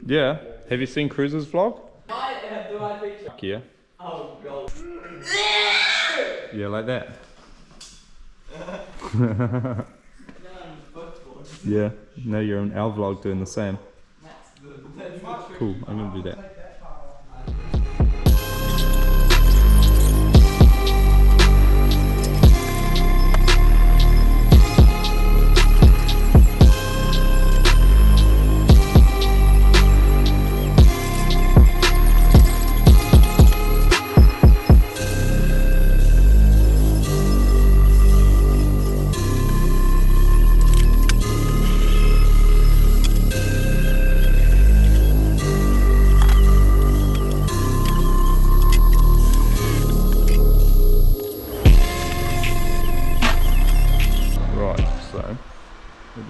Yeah. Have you seen Cruz's vlog? Fuck yeah. Oh god. Yeah, like that. Yeah, now you're in our vlog doing the same. Cool, I'm gonna do that.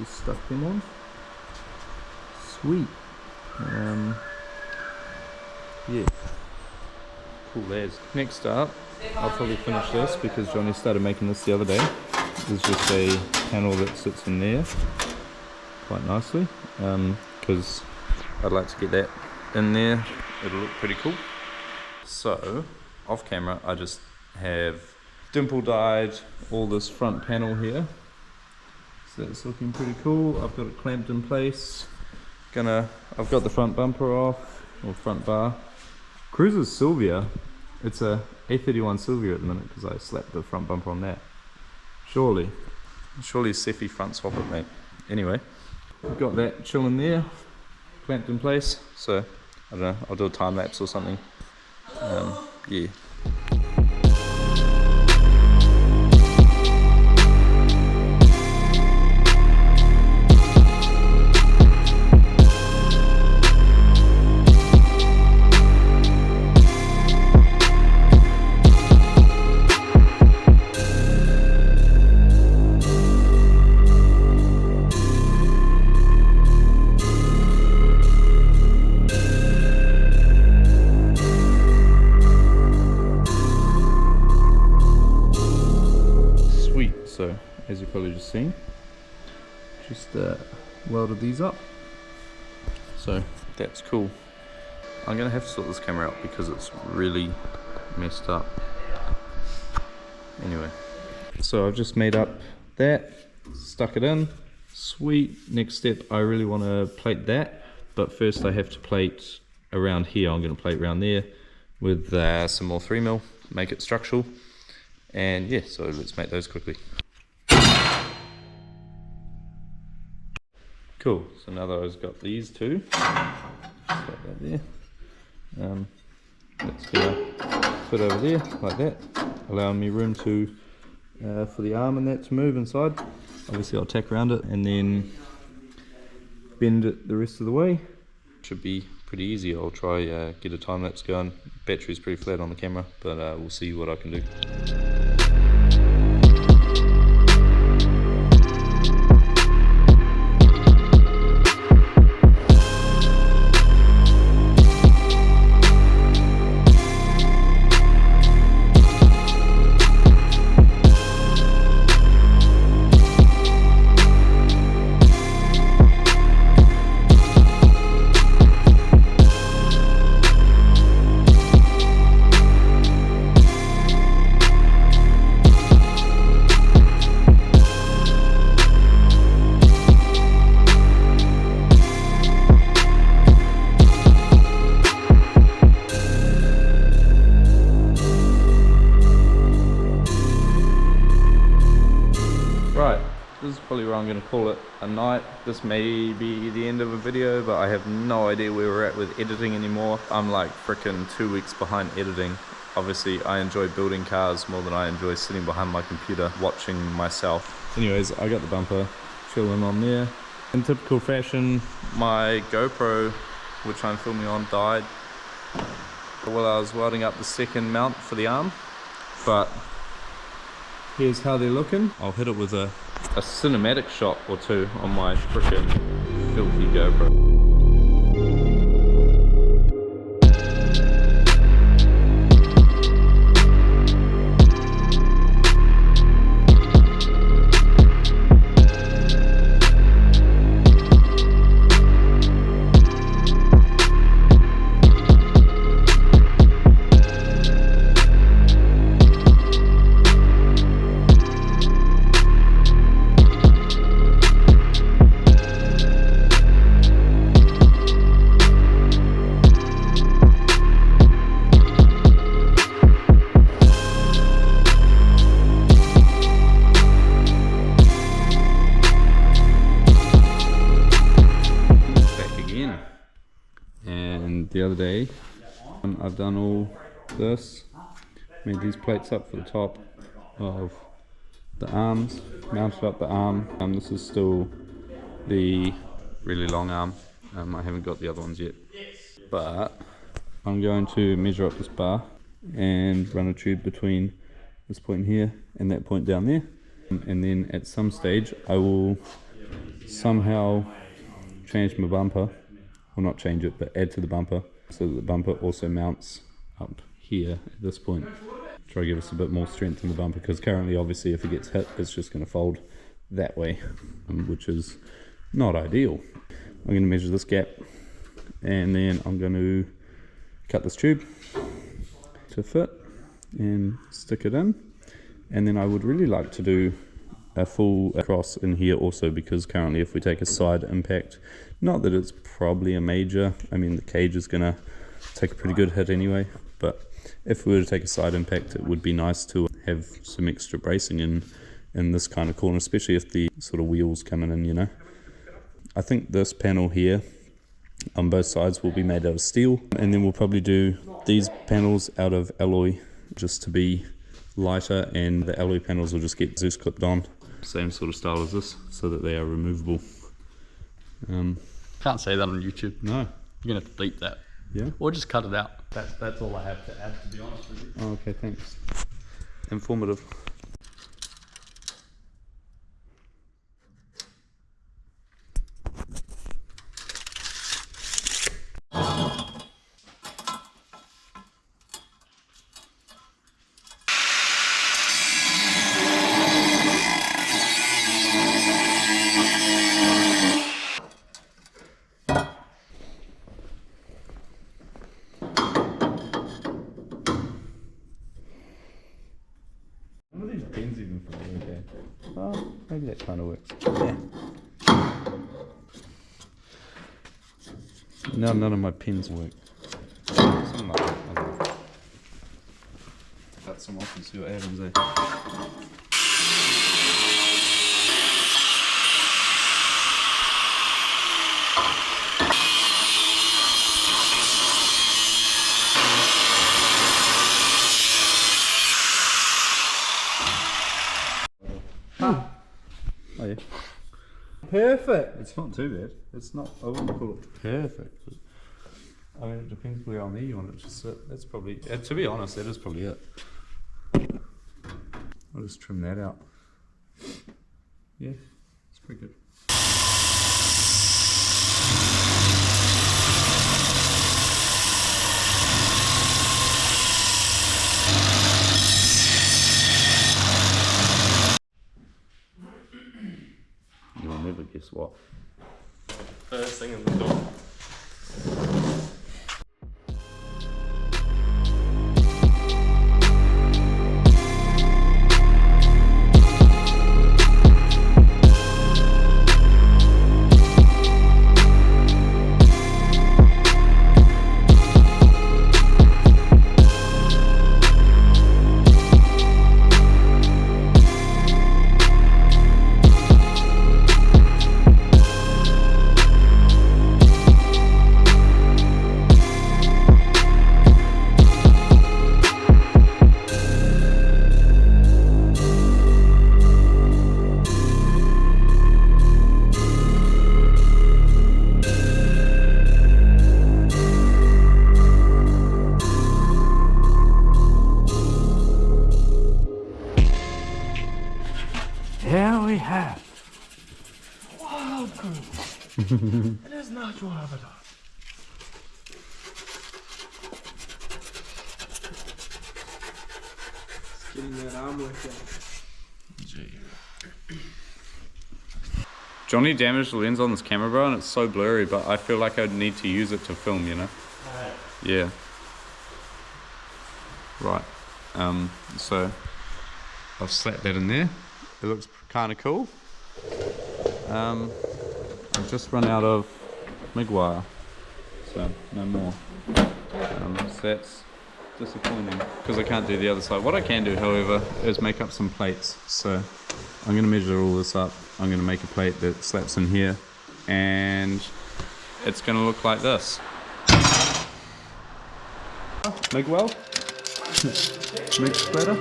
Stuck them on. Sweet. Yeah. Cool as. Next up, I'll probably finish this because Johnny started making this the other day. There's just a panel that sits in there quite nicely because I'd like to get that in there. It'll look pretty cool. So, off camera, I just have dimple dyed all this front panel here. That's looking pretty cool. I've got it clamped in place. I've got the front bumper off, or front bar. Cruz's Sylvia, it's a A31 Cefiro at the minute because I slapped the front bumper on that. Surely Cefi front swap it, mate. Anyway, I've got that chilling there, clamped in place. So I don't know, I'll do a time lapse or something. Yeah. So, as you've probably just seen, just welded these up. So, that's cool. I'm going to have to sort this camera out because it's really messed up. Anyway, so I've just made up that, stuck it in. Sweet. Next step, I really want to plate that, but first I have to plate around here. I'm going to plate around there with some more 3mm, make it structural. And yeah, so let's make those quickly. Cool, so now that I've got these two, just like that there. That's gonna fit over there, like that, allowing me room to, for the arm and that to move inside. Obviously I'll tack around it and then bend it the rest of the way. Should be pretty easy. I'll try get a time lapse going. Battery's pretty flat on the camera, but we'll see what I can do. Right, this is probably where I'm going to call it a night. This may be the end of a video, but I have no idea where we're at with editing anymore. I'm like frickin' 2 weeks behind editing. Obviously, I enjoy building cars more than I enjoy sitting behind my computer watching myself. Anyways, I got the bumper chilling on there. In typical fashion, my GoPro, which I'm filming on, died while I was welding up the second mount for the arm. But here's how they're looking. I'll hit it with a cinematic shot or two on my frickin' filthy GoPro. the other day. I've done all this, made these plates up for the top of the arms, mounted up the arm. This is still the really long arm. I haven't got the other ones yet, but I'm going to measure up this bar and run a tube between this point here and that point down there, and then at some stage I will somehow change my bumper, or not change it but add to the bumper, so that the bumper also mounts up here at this point. Try to give us a bit more strength in the bumper, because currently obviously if it gets hit it's just going to fold that way, which is not ideal. I'm going to measure this gap and then I'm going to cut this tube to fit and stick it in, and then I would really like to do a full cross in here also, because currently if we take a side impact, not that it's probably a major, I mean the cage is going to take a pretty good hit anyway, but if we were to take a side impact it would be nice to have some extra bracing in this kind of corner, especially if the sort of wheels coming in, you know. I think this panel here on both sides will be made out of steel, and then we'll probably do these panels out of alloy just to be lighter, and the alloy panels will just get Zeus clipped on. Same sort of style as this, so that they are removable. Can't say that on YouTube. No. You're going to have to bleep that. Yeah? Or just cut it out. That's all I have to add, to be honest with you. Oh, okay, thanks. Informative. Pins even for me, okay. Oh, maybe that kind of works. Yeah. No, none of my pins work. Something like that. I don't know. Cut some off and see what happens there. Oh yeah. Perfect. It's not too bad. It's not, I wouldn't call it perfect. But, I mean, it depends where on there you want it to sit. That's probably, to be honest, that is probably it. I'll just trim that out. Yeah, it's pretty good. You'll never guess what. First thing in the door. Here we have wild goose in his natural habitat. Just getting that arm worked out. Johnny damaged the lens on this camera, bro, and it's so blurry, but I feel like I'd need to use it to film, you know? Yeah. Right. So I've slapped that in there. It looks kind of cool. I've just run out of MIG wire, so no more. So that's disappointing because I can't do the other side. What I can do, however, is make up some plates. So I'm going to measure all this up. I'm going to make a plate that slaps in here, and it's going to look like this. Make well? Make splatter?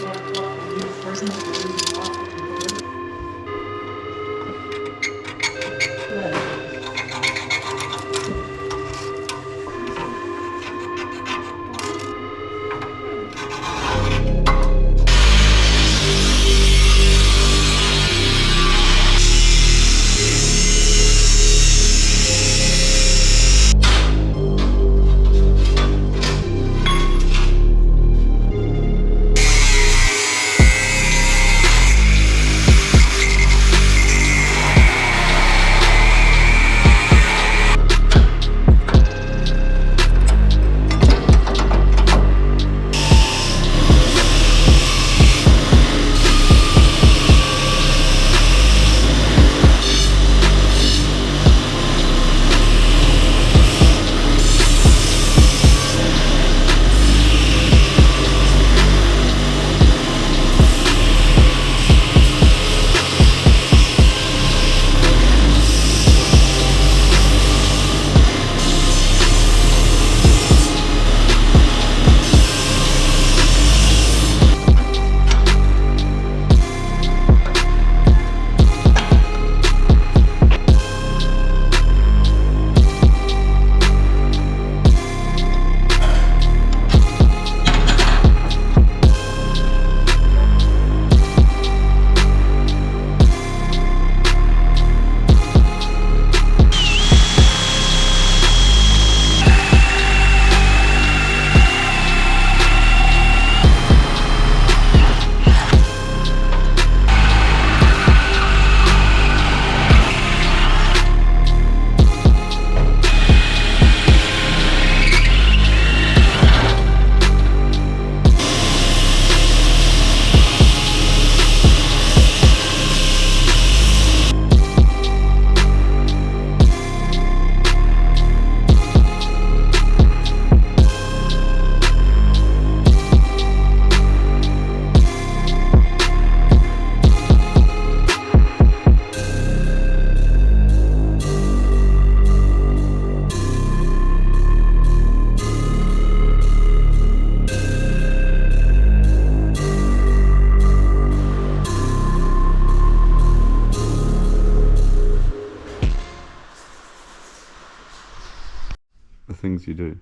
The things you do.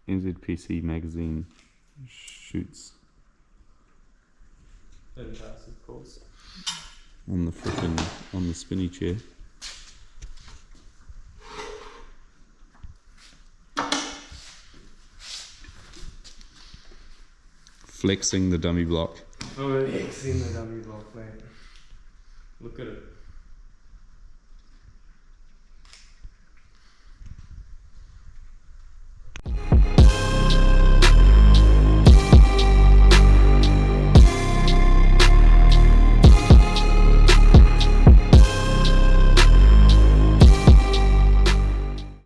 NZPC magazine shoots Fantastic, of course. on the spinny chair. Flexing the dummy block. Oh, it's in the dummy block, mate. Look at it.